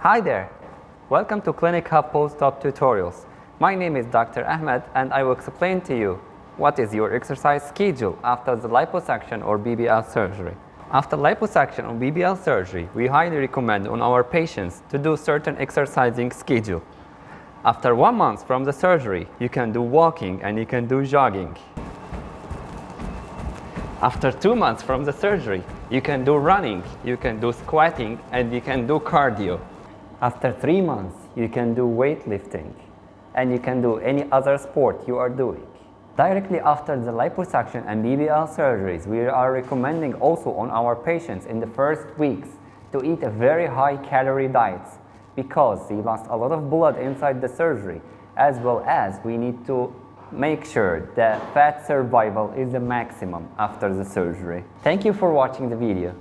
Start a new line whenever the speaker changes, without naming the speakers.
Hi there! Welcome to Clinichub post-op tutorials. My name is Dr. Ahmed and I will explain to you what is your exercise schedule after the liposuction or BBL surgery. After liposuction or BBL surgery, we highly recommend on our patients to do certain exercising schedule. After 1 month from the surgery, you can do walking and you can do jogging. After 2 months from the surgery, you can do running, you can do squatting, and you can do cardio. After 3 months, you can do weightlifting, and you can do any other sport you are doing. Directly after the liposuction and BBL surgeries, we are recommending also on our patients in the first weeks to eat a very high calorie diet because they lost a lot of blood inside the surgery, as well as we need to make sure that fat survival is the maximum after the surgery. Thank you for watching the video.